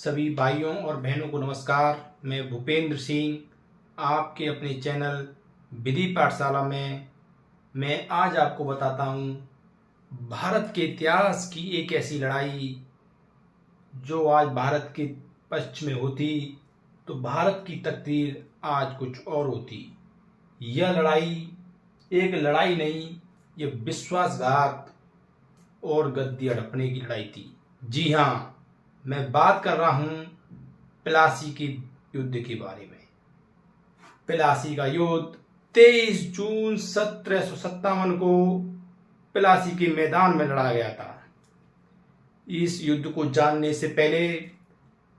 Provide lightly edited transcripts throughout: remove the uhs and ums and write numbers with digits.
सभी भाइयों और बहनों को नमस्कार। मैं भूपेंद्र सिंह आपके अपने चैनल विधि पाठशाला में मैं आज आपको बताता हूँ भारत के इतिहास की एक ऐसी लड़ाई जो आज भारत के पक्ष में होती तो भारत की तकदीर आज कुछ और होती। यह लड़ाई एक लड़ाई नहीं, यह विश्वासघात और गद्दी हड़पने की लड़ाई थी। जी हाँ, मैं बात कर रहा हूं प्लासी के युद्ध के बारे में। प्लासी का युद्ध 23 जून 1757 को प्लासी के मैदान में लड़ा गया था। इस युद्ध को जानने से पहले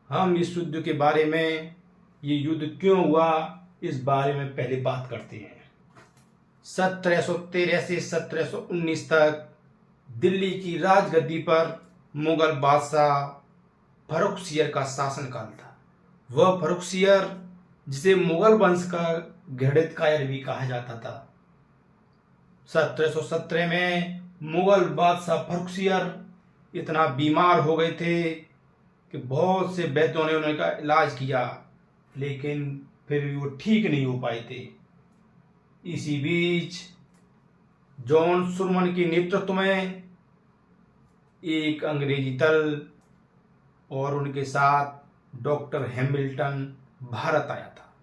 हम इस युद्ध के बारे में, ये युद्ध क्यों हुआ, इस बारे में पहले बात करते हैं। 1713 से 1719 तक दिल्ली की राजगद्दी पर मुगल बादशाह फर्रुखसियर का शासनकाल था। वह फर्रुखसियर, जिसे मुगल वंश का घृणित कायर भी कहा जाता था। 1717 में मुगल बादशाह फर्रुखसियर इतना बीमार हो गए थे कि बहुत से वैद्यों ने उनका इलाज किया, लेकिन फिर भी वो ठीक नहीं हो पाए थे। इसी बीच जॉन सुरमन के नेतृत्व में एक अंग्रेजी दल और उनके साथ डॉक्टर हैमिल्टन भारत आया था।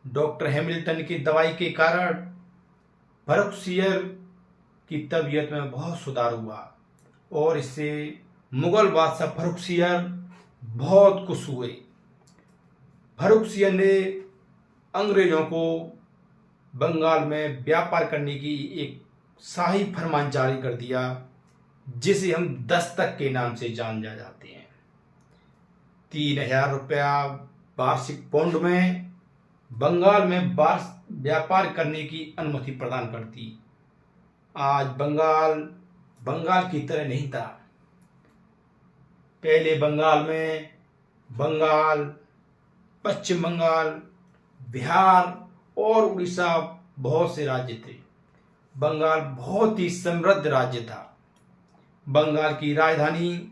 डॉक्टर हैमिल्टन की दवाई के कारण फर्रुखसियर की तबीयत में बहुत सुधार हुआ और इससे मुगल बादशाह फर्रुखसियर बहुत खुश हुए। फर्रुखसियर ने अंग्रेजों को बंगाल में व्यापार करने की एक शाही फरमान जारी कर दिया, जिसे हम दस्तक के नाम से जान जाते हैं। 3000 रुपया वार्षिक पौंड में बंगाल में व्यापार करने की अनुमति प्रदान करती। आज बंगाल की तरह नहीं था। पहले बंगाल में पश्चिम बंगाल, बिहार और उड़ीसा बहुत से राज्य थे। बंगाल बहुत ही समृद्ध राज्य था। बंगाल की राजधानी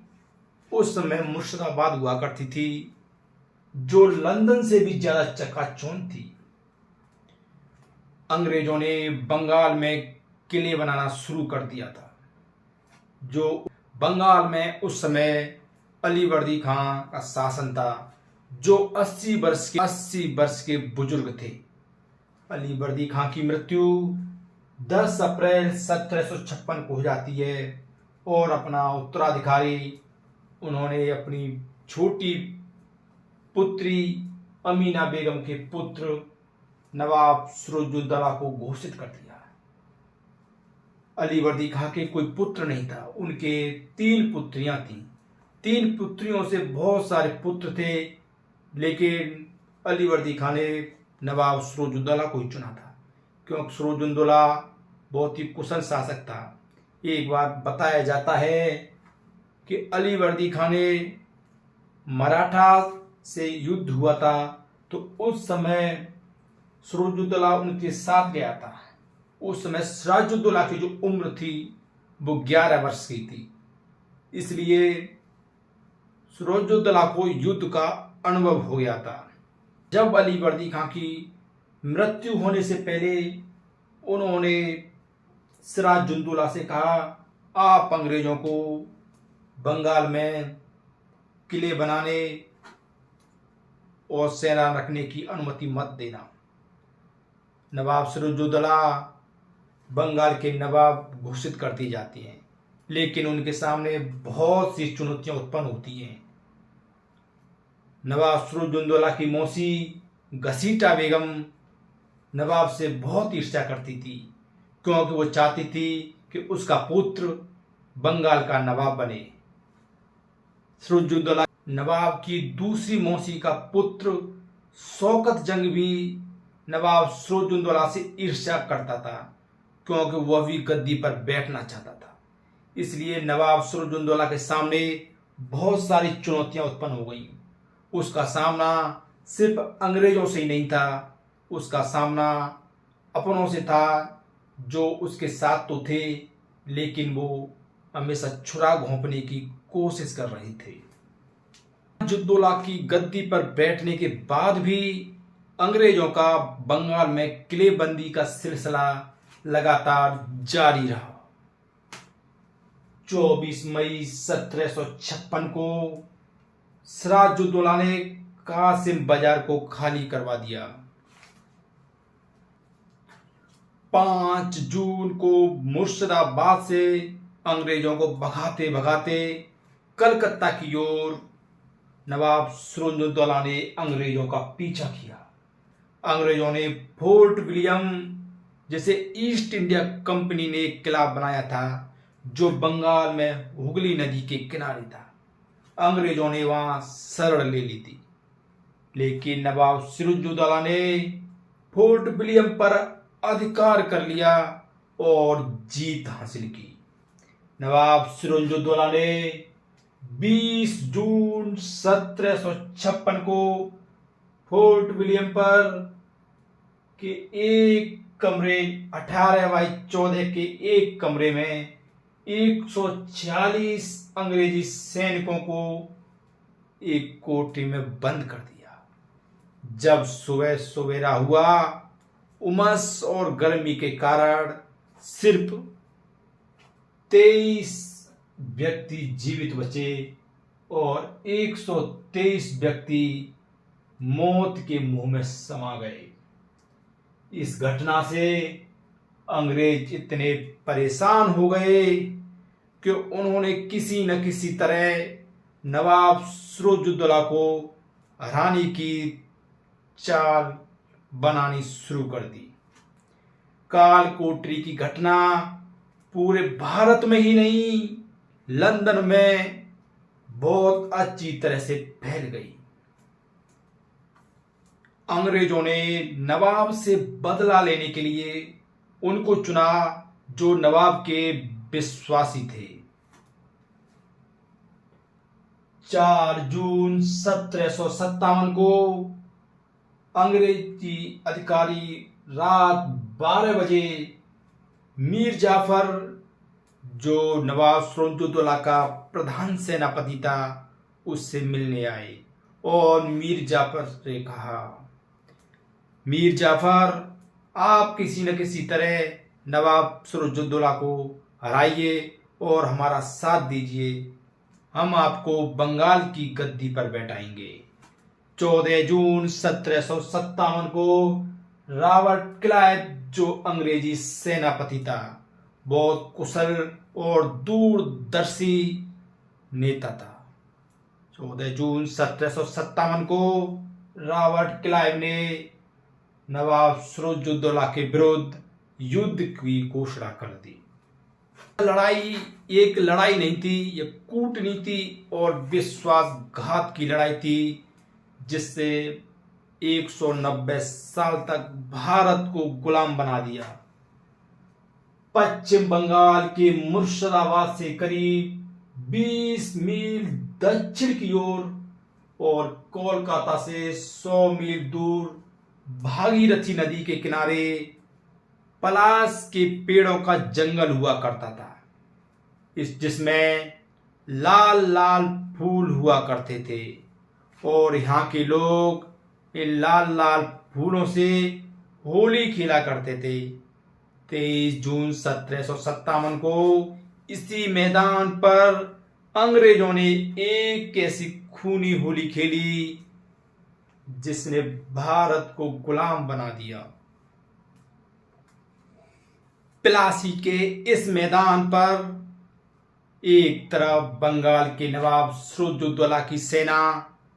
उस समय मुर्शिदाबाद हुआ करती थी, जो लंदन से भी ज्यादा चकाचौंध थी। अंग्रेजों ने बंगाल में किले बनाना शुरू कर दिया था। जो बंगाल में उस समय अलीवर्दी खां का शासन था, जो 80 वर्ष के बुजुर्ग थे। अलीवर्दी खां की मृत्यु 10 अप्रैल 1756 को हो जाती है और अपना उत्तराधिकारी उन्होंने अपनी छोटी पुत्री अमीना बेगम के पुत्र नवाब सिराजुद्दौला को घोषित कर दिया। अलीवर्दी खां के कोई पुत्र नहीं था, उनके 3 पुत्रियां थीं। 3 पुत्रियों से बहुत सारे पुत्र थे, लेकिन अलीवर्दी खां ने नवाब सिराजुद्दौला को ही चुना था, क्योंकि सिराजुद्दौला बहुत ही कुशल शासक था। एक बार बताया जाता है कि अलीवर्दी खां ने मराठा से युद्ध हुआ था, तो उस समय सिराजुद्दौला उनके साथ गया था। उस समय सिराजुद्दौला की जो उम्र थी वो 11 वर्ष की थी, इसलिए सिराजुद्दौला को युद्ध का अनुभव हो गया था। जब अलीवर्दी खां की मृत्यु होने से पहले उन्होंने सिराजुद्दौला से कहा, आप अंग्रेजों को बंगाल में किले बनाने और सेना रखने की अनुमति मत देना। नवाब सिराजुद्दौला बंगाल के नवाब घोषित कर दी जाती हैं, लेकिन उनके सामने बहुत सी चुनौतियां उत्पन्न होती हैं। नवाब सिराजुद्दौला की मौसी घसीटा बेगम नवाब से बहुत ईर्ष्या करती थी, क्योंकि वो चाहती थी कि उसका पुत्र बंगाल का नवाब बने। सिराजुद्दौला नवाब की दूसरी मौसी का पुत्र शौकत जंग भी नवाब सिराजुद्दौला से ईर्ष्या करता था, क्योंकि वह भी गद्दी पर बैठना चाहता था। इसलिए नवाब सिराजुद्दौला के सामने बहुत सारी चुनौतियां उत्पन्न हो गई। उसका सामना सिर्फ अंग्रेजों से ही नहीं था, उसका सामना अपनों से था, जो उसके साथ तो थे, लेकिन वो हमेशा छुरा घोंपने की कोशिश कर रहे थे। सिराजुद्दौला की गद्दी पर बैठने के बाद भी अंग्रेजों का बंगाल में किलेबंदी का सिलसिला लगातार जारी रहा। 24 मई 1756 को सिराजुद्दौला ने कासिम बाजार को खाली करवा दिया। 5 जून को मुर्शिदाबाद से अंग्रेजों को भगाते भगाते कलकत्ता की ओर नवाब सिराजुद्दौला ने अंग्रेजों का पीछा किया। अंग्रेजों ने फोर्ट विलियम, जिसे ईस्ट इंडिया कंपनी ने एक किला बनाया था, जो बंगाल में हुगली नदी के किनारे था, अंग्रेजों ने वहां शरण ले ली थी। लेकिन नवाब सिराजुद्दौला ने फोर्ट विलियम पर अधिकार कर लिया और जीत हासिल की। नवाब सिराजुद्दौला ने 20 जून 1756 को फोर्ट विलियम पर के एक कमरे 18 बाई 14 के एक कमरे में 146 अंग्रेजी सैनिकों को एक कोठरी में बंद कर दिया। जब सुबह सवेरा हुआ, उमस और गर्मी के कारण सिर्फ 23 व्यक्ति जीवित बचे और 123 व्यक्ति मौत के मुंह में समा गए। इस घटना से अंग्रेज इतने परेशान हो गए कि उन्होंने किसी न किसी तरह नवाब सिराजुद्दौला को हराने की चाल बनानी शुरू कर दी। काल कोठरी की घटना पूरे भारत में ही नहीं, लंदन में बहुत अच्छी तरह से फैल गई। अंग्रेजों ने नवाब से बदला लेने के लिए उनको चुना जो नवाब के विश्वासी थे। 4 जून 1757 को अंग्रेजी अधिकारी रात 12 बजे मीर जाफर, जो नवाब सिराजुद्दौला का प्रधान सेनापति था, उससे मिलने आए और मीर जाफर से कहा, मीर जाफर, आप किसी न किसी तरह नवाब सिराजुद्दौला को हराइए और हमारा साथ दीजिए, हम आपको बंगाल की गद्दी पर बैठाएंगे। 14 जून 1757 को रॉबर्ट क्लाइव, जो अंग्रेजी सेनापति था, बहुत कुशल और दूरदर्शी नेता था। 14 जून 1757 को रॉबर्ट क्लाइव ने नवाब सिराजुद्दौला के विरुद्ध युद्ध की घोषणा कर दी। लड़ाई एक लड़ाई नहीं थी, यह कूटनीति और विश्वासघात की लड़ाई थी, जिससे 190 साल तक भारत को गुलाम बना दिया। पश्चिम बंगाल के मुर्शिदाबाद से करीब 20 मील दक्षिण की ओर और कोलकाता से 100 मील दूर भागीरथी नदी के किनारे पलाश के पेड़ों का जंगल हुआ करता था, जिसमें लाल लाल फूल हुआ करते थे और यहाँ के लोग इन लाल लाल फूलों से होली खेला करते थे। 23 जून 1757 को इसी मैदान पर अंग्रेजों ने एक ऐसी खूनी होली खेली जिसने भारत को गुलाम बना दिया। प्लासी के इस मैदान पर एक तरफ बंगाल के नवाब सिराजुद्दौला की सेना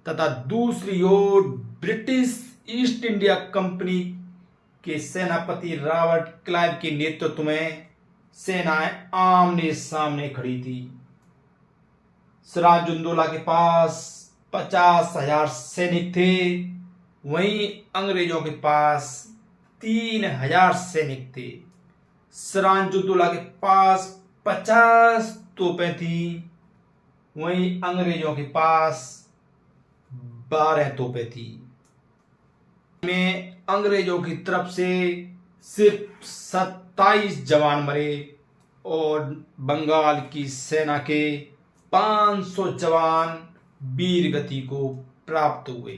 तथा दूसरी ओर ब्रिटिश ईस्ट इंडिया कंपनी के सेनापति रॉबर्ट क्लाइव के नेतृत्व में सेनाएं आमने सामने खड़ी थी। सिराजुद्दौला के पास 50,000 सैनिक थे, वहीं अंग्रेजों के पास 3,000 सैनिक थे। सिराजुद्दौला के पास 50 तोपें थी, वहीं अंग्रेजों के पास 12 तोपें थी। में अंग्रेजों की तरफ से सिर्फ 27 जवान मरे और बंगाल की सेना के 500 जवान वीर गति को प्राप्त हुए।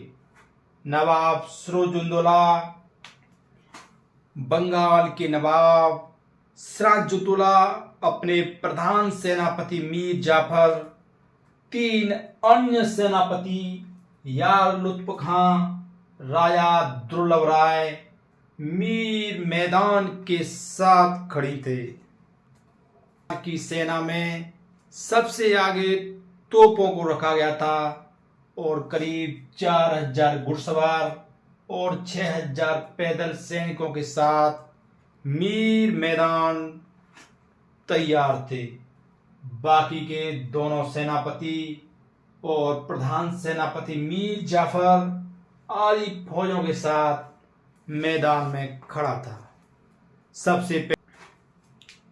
नवाब सिराजुद्दौला बंगाल के नवाब सिराजुद्दौला अपने प्रधान सेनापति मीर जाफर, 3 अन्य सेनापति यार लुत्फ खां, राजा दुर्लभ राय, मीर मैदान के साथ खड़ी थे। की सेना में सबसे आगे तोपों को रखा गया था और करीब 4000 घुड़सवार और 6000 पैदल सैनिकों के साथ मीर मैदान तैयार थे। बाकी के दोनों सेनापति और प्रधान सेनापति मीर जाफर आली फौजों के साथ मैदान में खड़ा था। सबसे पहले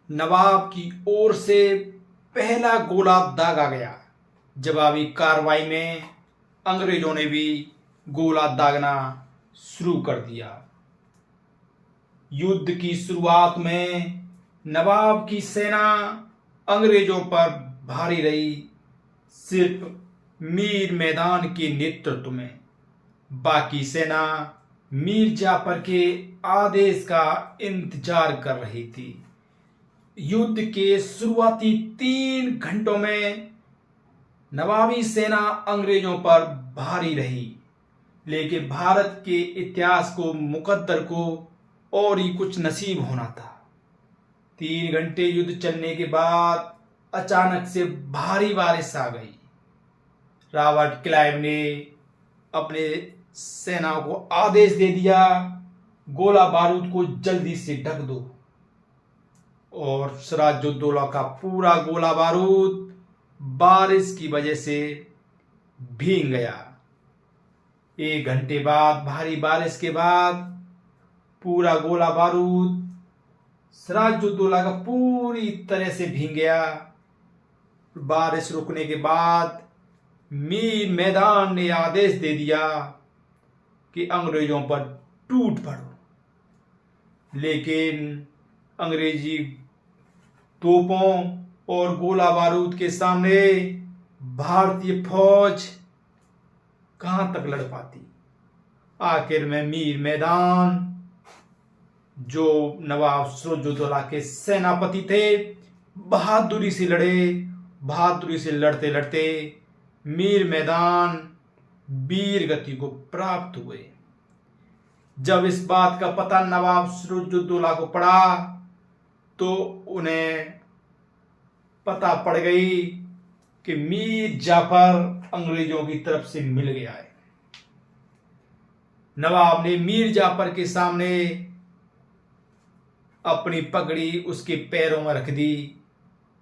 नवाब की ओर से पहला गोला दागा गया। जवाबी कार्रवाई में अंग्रेजों ने भी गोला दागना शुरू कर दिया। युद्ध की शुरुआत में नवाब की सेना अंग्रेजों पर भारी रही, सिर्फ मीर मैदान के नेतृत्व में। बाकी सेना मीर जाफर के आदेश का इंतजार कर रही थी। युद्ध के शुरुआती 3 घंटों में नवाबी सेना अंग्रेजों पर भारी रही, लेकिन भारत के इतिहास को, मुकद्दर को और ही कुछ नसीब होना था। 3 घंटे युद्ध चलने के बाद अचानक से भारी बारिश आ गई। रॉबर्ट क्लाइव ने अपने सेना को आदेश दे दिया, गोला बारूद को जल्दी से ढक दो। और सिराजुद्दौला का पूरा गोला बारूद बारिश की वजह से भीग गया। 1 घंटे बाद भारी बारिश के बाद पूरा गोला बारूद सिराजुद्दौला का पूरी तरह से भीग गया। बारिश रुकने के बाद मीर मैदान ने आदेश दे दिया कि अंग्रेजों पर टूट पड़ो, लेकिन अंग्रेजी तोपों और गोला बारूद के सामने भारतीय फौज कहां तक लड़ पाती। आखिर में मीर मैदान, जो नवाब सिराजुद्दौला के सेनापति थे, बहादुरी से लड़े। बहादुरी से लड़ते लड़ते मीर मैदान वीर गति को प्राप्त हुए। जब इस बात का पता नवाब सिराजुद्दौला को पड़ा तो उन्हें पता पड़ गई कि मीर जाफर अंग्रेजों की तरफ से मिल गया है। नवाब ने मीर जाफर के सामने अपनी पगड़ी उसके पैरों में रख दी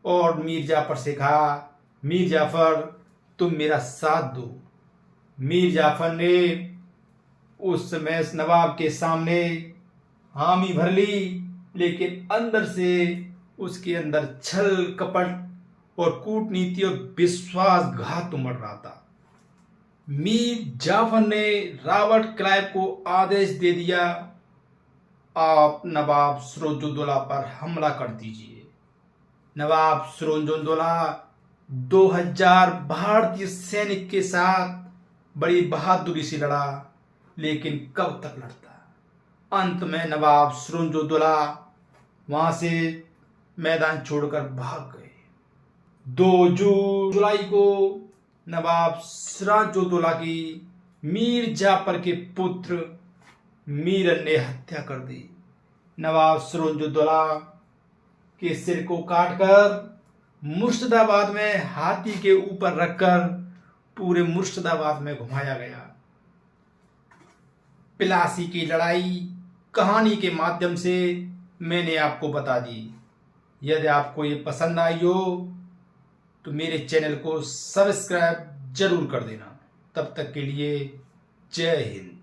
और मीर जाफर से कहा, मीर जाफर तुम मेरा साथ दो। मीर जाफर ने उस समय नवाब के सामने हामी भर ली, लेकिन अंदर से उसके अंदर छल कपट और कूटनीति और विश्वासघात उमड़ रहा था। मीर जाफर ने रॉबर्ट क्लाइव को आदेश दे दिया, आप नवाब सिराजुद्दौला पर हमला कर दीजिए। नवाब सिराजुद्दौला 2000 भारतीय सैनिक के साथ बड़ी बहादुरी से लड़ा, लेकिन कब तक लड़ता। अंत में नवाब सिराजुद्दौला वहां से मैदान छोड़कर भाग गए। 2 जुलाई को नवाब सिराजुद्दौला की मीर जाफर के पुत्र मीरन ने हत्या कर दी। नवाब सिराजुद्दौला के सिर को काटकर मुर्शिदाबाद में हाथी के ऊपर रखकर पूरे मुर्शिदाबाद में घुमाया गया। प्लासी की लड़ाई कहानी के माध्यम से मैंने आपको बता दी। यदि आपको ये पसंद आई हो तो मेरे चैनल को सब्सक्राइब जरूर कर देना। तब तक के लिए जय हिंद।